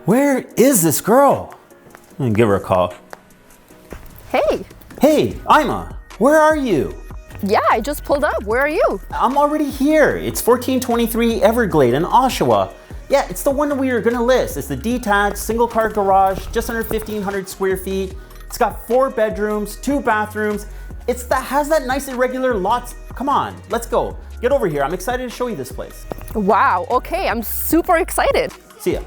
Where is this girl? I'm gonna give her a call. Hey. Hey, Ima, where are you? Yeah, I just pulled up. Where are you? I'm already here. It's 1423 Everglades in Oshawa. Yeah, it's the one that we were gonna list. It's the detached, single car garage, just under 1,500 square feet. It's got 4 bedrooms, 2 bathrooms. Has that nice irregular lots. Come on, let's go. Get over here. I'm excited to show you this place. Wow, okay, I'm super excited. See ya.